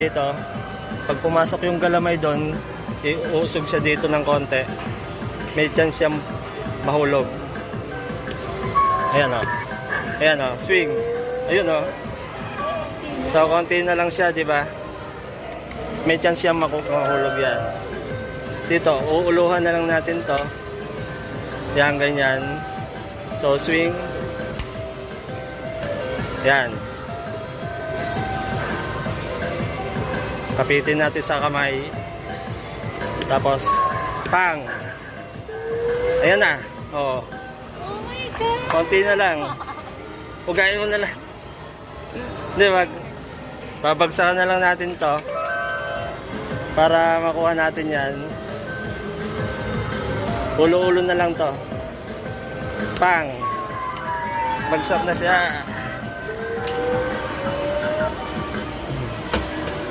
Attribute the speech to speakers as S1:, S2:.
S1: Dito, pag pumasok yung galamay doon, iusog siya dito ng konti. May chance siyang mahulog. Ayan o. Ayan o, swing. Ayun o. So, konti na lang siya, di ba? May chance siyang mahulog yan. Dito, uuluhan na lang natin to. Yan, ganyan. So, swing. Yan. Kapitin natin sa kamay. Tapos, pang. Ayan na. Oh.
S2: Oh my God.
S1: Konti na lang. Ugayin mo na lang. Hindi, babagsakan na lang natin to. Para makuha natin yan. Ulo-ulo na lang to. Pang. Bagsak na siya.